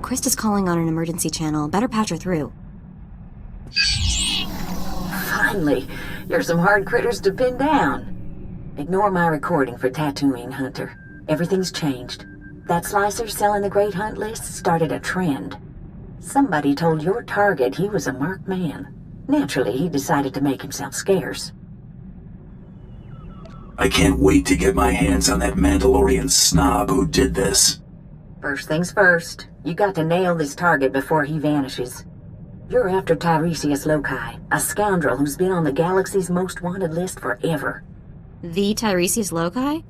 Krista's calling on an emergency channel. Better patch her through. Finally, you're some hard critters to pin down. Ignore my recording for Tatooine, Hunter. Everything's changed. That slicer selling the Great Hunt list started a trend. Somebody told your target he was a marked man. Naturally, he decided to make himself scarce. I can't wait to get my hands on that Mandalorian snob who did this. First things first, you got to nail this target before he vanishes. You're after Tiresias Loci, a scoundrel who's been on the galaxy's most wanted list forever. The Tiresias Loci?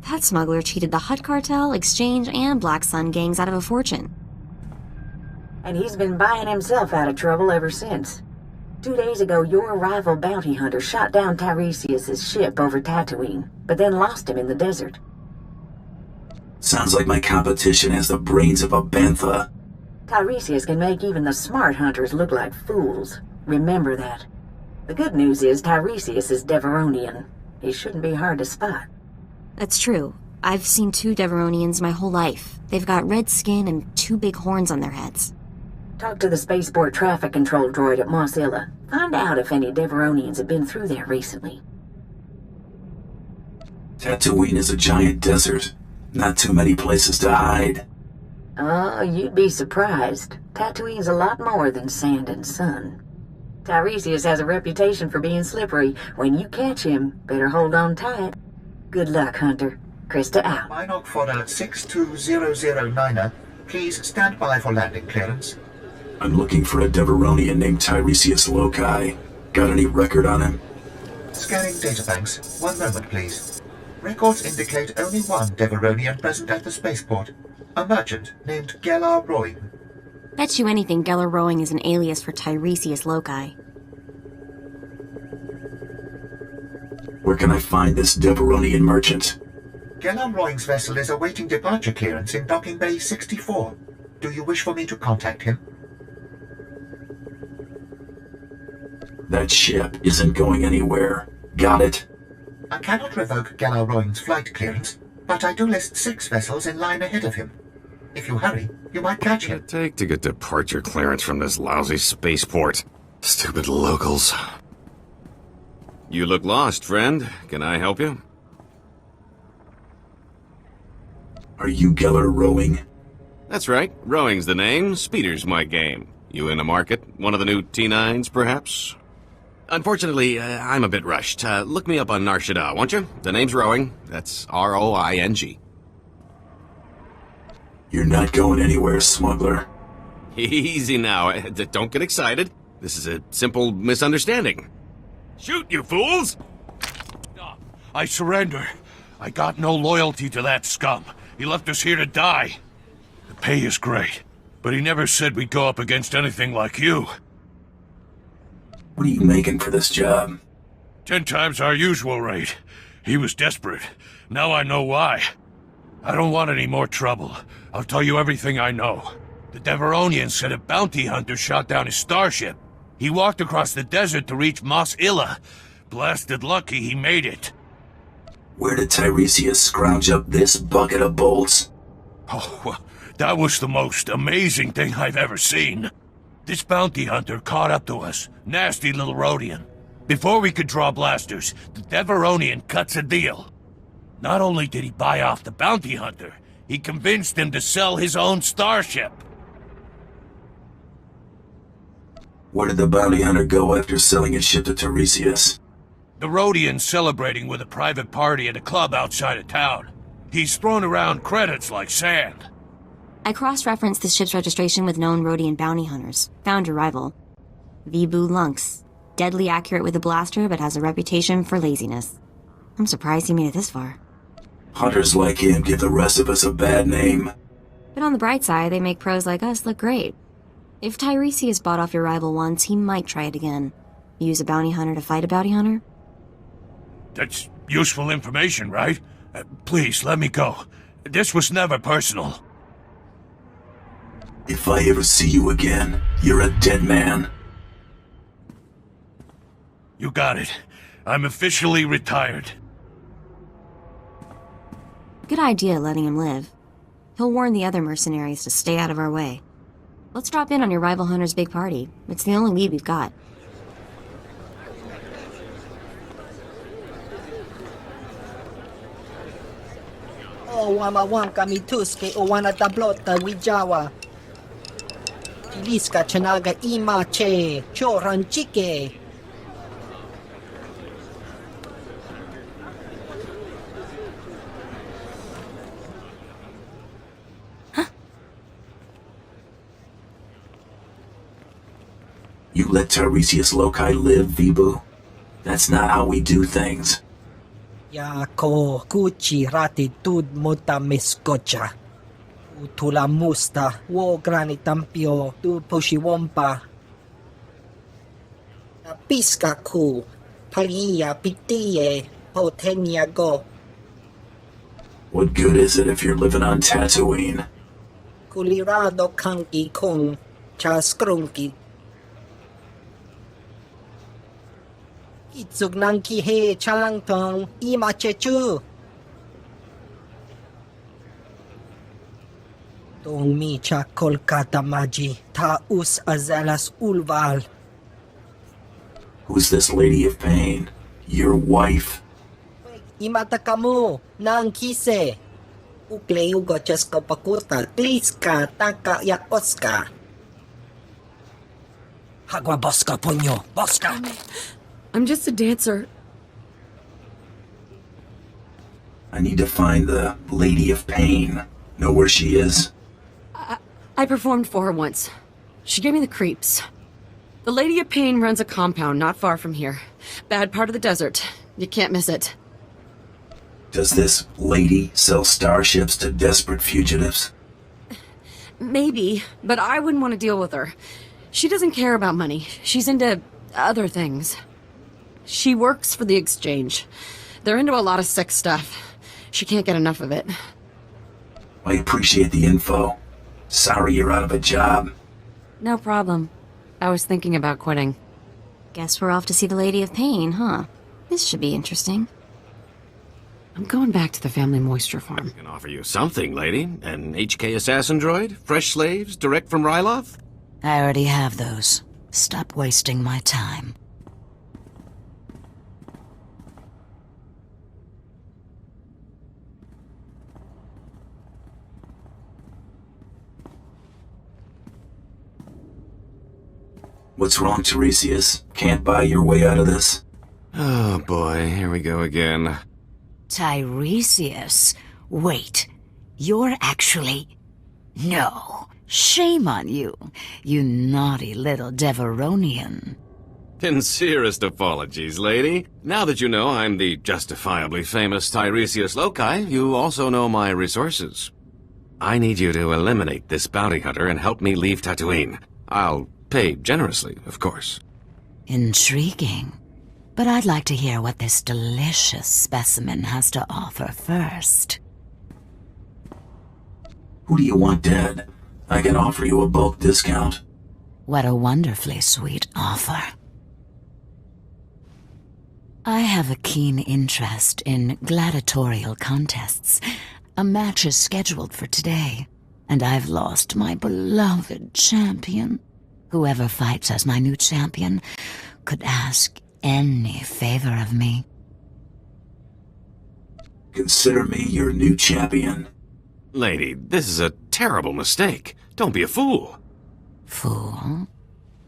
That smuggler cheated the Hutt Cartel, Exchange, and Black Sun gangs out of a fortune. And he's been buying himself out of trouble ever since. 2 days ago, your rival bounty hunter shot down Tiresias' ship over Tatooine, but then lost him in the desert. Sounds like my competition has the brains of a bantha. Tiresias can make even the smart hunters look like fools. Remember that. The good news is Tiresias is Deveronian. He shouldn't be hard to spot. That's true. I've seen 2 Deveronians my whole life. They've got red skin and 2 big horns on their heads. Talk to the spaceport traffic control droid at MUSICA. Find out if any Deveronians have been through there recently. Tatooine is a giant desert. Not too many places to hide. Oh, you'd be surprised. Tatooine's a lot more than sand and sun. Tiresias has a reputation for being slippery. When you catch him, better hold on tight. Good luck, Hunter. Krista out. Minoc for 62009er. Please stand by for landing clearance. I'm looking for a Deveronian named Tiresias Loci. Got any record on him? Scanning databanks. 1 moment, please. Records indicate only one Deveronian present at the spaceport. A merchant named Gellar Roy. Bet you anything Gellar Rowing is an alias for Tiresias Loci. Where can I find this Deveronian merchant? Gellar Roy's vessel is awaiting departure clearance in docking bay 64. Do you wish for me to contact him? That ship isn't going anywhere. Got it? I cannot revoke Gellar Roy's flight clearance, but I do list 6 vessels in line ahead of him. If you hurry, you might catch him. What's it take to get departure clearance from this lousy spaceport? Stupid locals. You look lost, friend. Can I help you? Are you Gellar Rowing? That's right. Rowing's the name. Speeder's my game. You in the market? One of the new T9s, perhaps? Unfortunately, I'm a bit rushed. Look me up on Nar Shaddaa, won't you? The name's Rowing. That's R-O-I-N-G. You're not going anywhere, smuggler. Easy now. Don't get excited. This is a simple misunderstanding. Shoot, you fools! I surrender. I got no loyalty to that scum. He left us here to die. The pay is great, but he never said we'd go up against anything like you. What are you making for this job? 10 times our usual rate. He was desperate. Now I know why. I don't want any more trouble. I'll tell you everything I know. The Deveronian said a bounty hunter shot down his starship. He walked across the desert to reach MUSICA. Blasted lucky he made it. Where did Tiresias scrounge up this bucket of bolts? Oh, well, that was the most amazing thing I've ever seen. This bounty hunter caught up to us. Nasty little Rhodian. Before we could draw blasters, the Deveronian cuts a deal. Not only did he buy off the bounty hunter, he convinced him to sell his own starship. Where did the bounty hunter go after selling his ship to Tiresias? The Rhodian's celebrating with a private party at a club outside of town. He's thrown around credits like sand. I cross-referenced the ship's registration with known Rhodian bounty hunters. Found your rival. Vibu Lunx. Deadly accurate with a blaster, but has a reputation for laziness. I'm surprised he made it this far. Hunters like him give the rest of us a bad name. But on the bright side, they make pros like us look great. If Tiresias bought off your rival once, he might try it again. Use a bounty hunter to fight a bounty hunter? That's useful information, right? Please, let me go. This was never personal. If I ever see you again, you're a dead man. You got it. I'm officially retired. Good idea letting him live. He'll warn the other mercenaries to stay out of our way. Let's drop in on your rival hunter's big party. It's the only lead we've got. Wama kamituske owana tablota wijawa. Liska chanaga imache choranchike. You let Tiresias Loci live, Vibu? That's not how we do things. Yako kuchi ratitud mutamiscocha. Utula musta wo granitampio tu pushiwompa. Piska ku palia pitie potenia go. What good is it if you're living on Tatooine? Kulirado kanki kung chaskrunki. Itsug nangki he chalangtong imachechu. Tong micha Kolkata maji taus azalas ulval. Who's this lady of pain? Your wife? Imatakamu nang kise. Ukleu gochaska pakuta kliska taka yakoska. Hagwa boska punyo, boska. I'm just a dancer. I need to find the Lady of Pain. Know where she is? I performed for her once. She gave me the creeps. The Lady of Pain runs a compound not far from here. Bad part of the desert. You can't miss it. Does this lady sell starships to desperate fugitives? Maybe, but I wouldn't want to deal with her. She doesn't care about money. She's into other things. She works for the exchange. They're into a lot of sick stuff. She can't get enough of it. I appreciate the info. Sorry you're out of a job. No problem. I was thinking about quitting. Guess we're off to see the Lady of Pain, huh? This should be interesting. I'm going back to the family moisture farm. I can offer you something, lady. An HK assassin droid? Fresh slaves? Direct from Ryloth? I already have those. Stop wasting my time. What's wrong, Tiresias? Can't buy your way out of this? Oh boy, here we go again. Tiresias? Wait, you're actually... No. Shame on you, you naughty little Deveronian. Sincerest apologies, lady. Now that you know I'm the justifiably famous Tiresias Loci, you also know my resources. I need you to eliminate this bounty hunter and help me leave Tatooine. I'll pay generously, of course. Intriguing. But I'd like to hear what this delicious specimen has to offer first. Who do you want dead? I can offer you a bulk discount. What a wonderfully sweet offer. I have a keen interest in gladiatorial contests. A match is scheduled for today, and I've lost my beloved champion. Whoever fights as my new champion could ask any favor of me. Consider me your new champion. Lady, this is a terrible mistake. Don't be a fool. Fool?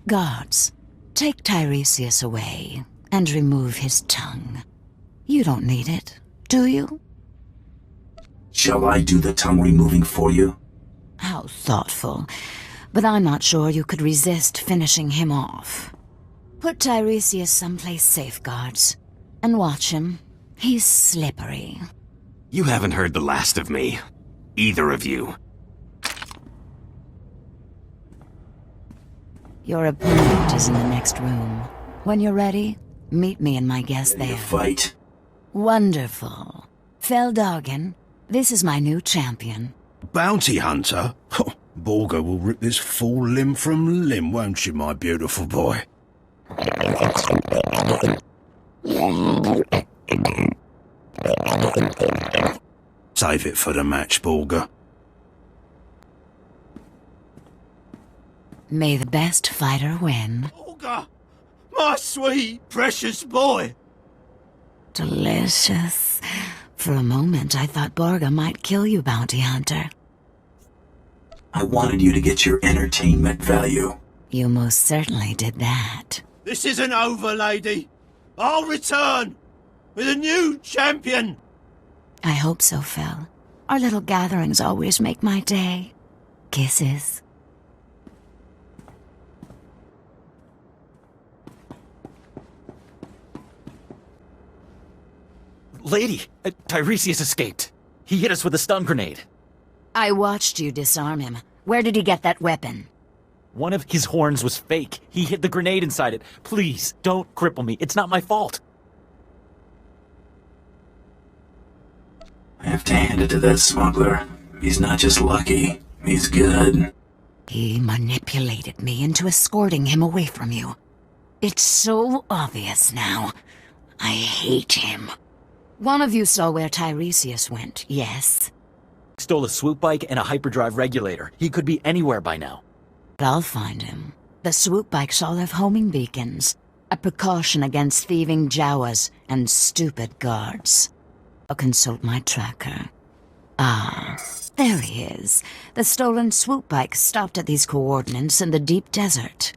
Guards, take Tiresias away and remove his tongue. You don't need it, do you? Shall I do the tongue removing for you? How thoughtful. But I'm not sure you could resist finishing him off. Put Tiresias someplace safe, guards, and watch him. He's slippery. You haven't heard the last of me. Either of you. Your opponent is in the next room. When you're ready, meet me and my guest Ready to there. fight. Wonderful. Feldogen, this is my new champion. Bounty hunter? Borga will rip this fool limb from limb, won't she, my beautiful boy? Save it for the match, Borga. May the best fighter win. Olga! My sweet, precious boy! Delicious. For a moment, I thought Borga might kill you, Bounty Hunter. I wanted you to get your entertainment value. You most certainly did that. This isn't over, lady. I'll return with a new champion. I hope so, Phil. Our little gatherings always make my day. Kisses. Lady, Tiresias escaped. He hit us with a stun grenade. I watched you disarm him. Where did he get that weapon? One of his horns was fake. He hid the grenade inside it. Please, don't cripple me. It's not my fault. I have to hand it to that smuggler. He's not just lucky, he's good. He manipulated me into escorting him away from you. It's so obvious now. I hate him. One of you saw where Tiresias went, yes? Stole a swoop bike and a hyperdrive regulator. He could be anywhere by now. But I'll find him. The swoop bikes all have homing beacons. A precaution against thieving Jawas and stupid guards. I'll consult my tracker. Ah, there he is. The stolen swoop bike stopped at these coordinates in the deep desert.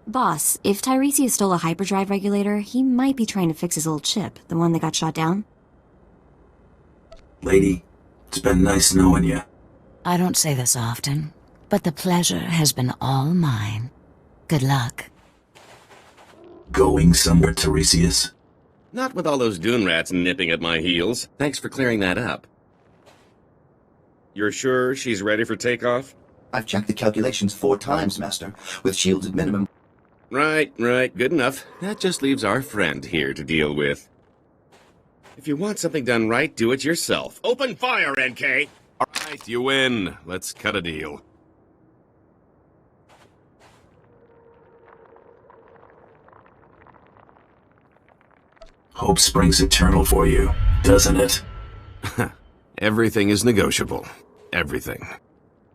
Boss, if Tiresias stole a hyperdrive regulator, he might be trying to fix his old ship, the one that got shot down. Lady, it's been nice knowing you. I don't say this often, but the pleasure has been all mine. Good luck. Going somewhere, Tiresias? Not with all those dune rats nipping at my heels. Thanks for clearing that up. You're sure she's ready for takeoff? I've checked the calculations 4 times, Master, with shields at minimum. Right, good enough. That just leaves our friend here to deal with. If you want something done right, do it yourself. Open fire, NK! Alright, you win. Let's cut a deal. Hope springs eternal for you, doesn't it? Everything is negotiable. Everything.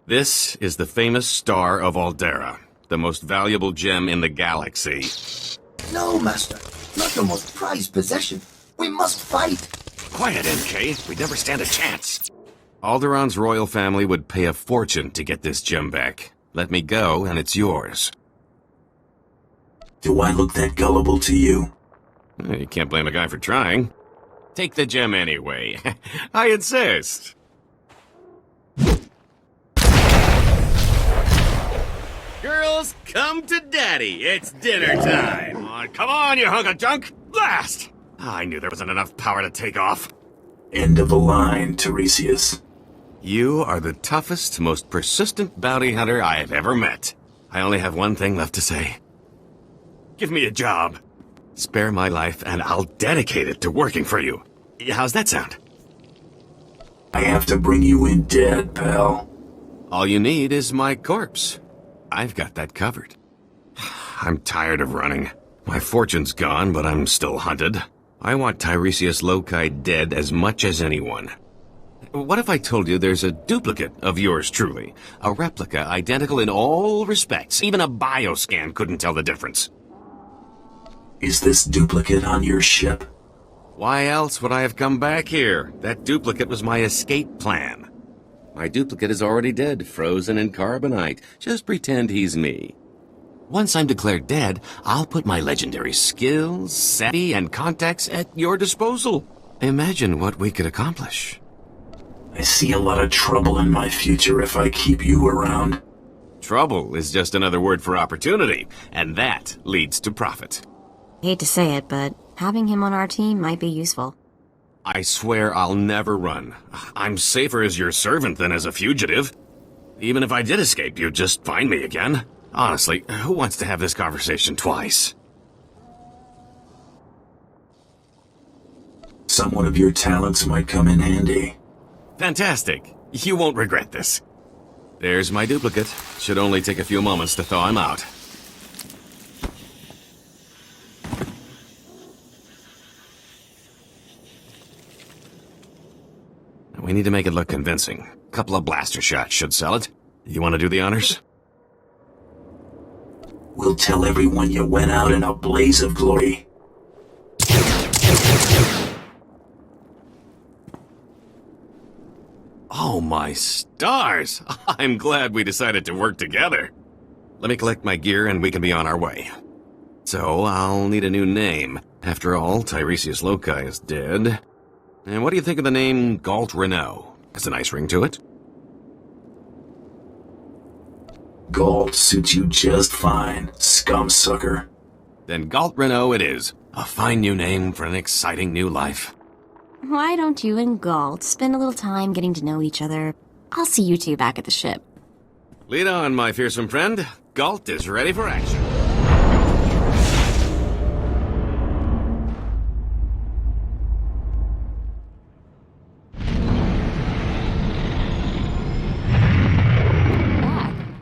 This is the famous Star of Aldera, the most valuable gem in the galaxy. No, Master. Not your most prized possession. We must fight. Quiet, NK. We'd never stand a chance. Alderaa's royal family would pay a fortune to get this gem back. Let me go, and it's yours. Do I look that gullible to you? You can't blame a guy for trying. Take the gem anyway. I insist. Girls, come to Daddy. It's dinner time. Come on, you hunk of junk. Blast! I knew there wasn't enough power to take off. End of the line, Tiresias. You are the toughest, most persistent bounty hunter I have ever met. I only have one thing left to say. Give me a job. Spare my life, and I'll dedicate it to working for you. How's that sound? I have to bring you in dead, pal. All you need is my corpse. I've got that covered. I'm tired of running. My fortune's gone, but I'm still hunted. I want Tiresias Loci dead as much as anyone. What if I told you there's a duplicate of yours truly? A replica identical in all respects. Even a bioscan couldn't tell the difference. Is this duplicate on your ship? Why else would I have come back here? That duplicate was my escape plan. My duplicate is already dead, frozen in carbonite. Just pretend he's me. Once I'm declared dead, I'll put my legendary skills, savvy, and contacts at your disposal. Imagine what we could accomplish. I see a lot of trouble in my future if I keep you around. Trouble is just another word for opportunity, and that leads to profit. Hate to say it, but having him on our team might be useful. I swear I'll never run. I'm safer as your servant than as a fugitive. Even if I did escape, you'd just find me again. Honestly, who wants to have this conversation twice? Someone of your talents might come in handy. Fantastic. You won't regret this. There's my duplicate. Should only take a few moments to thaw him out. We need to make it look convincing. A couple of blaster shots should sell it. You want to do the honors? We'll tell everyone you went out in a blaze of glory. Oh, my stars! I'm glad we decided to work together. Let me collect my gear and we can be on our way. So, I'll need a new name. After all, Tiresias Loci is dead. And what do you think of the name Galt Renault? Has a nice ring to it. Galt suits you just fine, scumsucker. Then Galt Renault it is. A fine new name for an exciting new life. Why don't you and Galt spend a little time getting to know each other? I'll see you two back at the ship. Lead on, my fearsome friend. Galt is ready for action.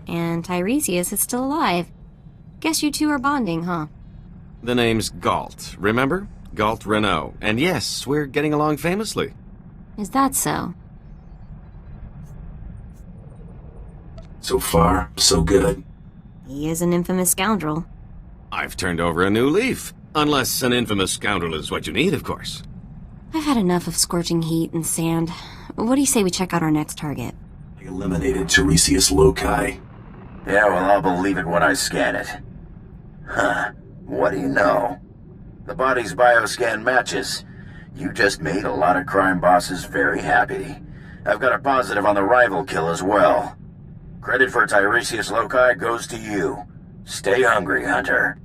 And Tiresias is still alive. Guess you two are bonding, huh? The name's Galt, remember? Galt Renault. And yes, we're getting along famously. Is that so? So far, so good. He is an infamous scoundrel. I've turned over a new leaf. Unless an infamous scoundrel is what you need, of course. I've had enough of scorching heat and sand. What do you say we check out our next target? I eliminated Tiresias Loci. Yeah, well, I'll believe it when I scan it. Huh. What do you know? The body's bioscan matches. You just made a lot of crime bosses very happy. I've got a positive on the rival kill as well. Credit for Tiresias Loci goes to you. Stay hungry, Hunter.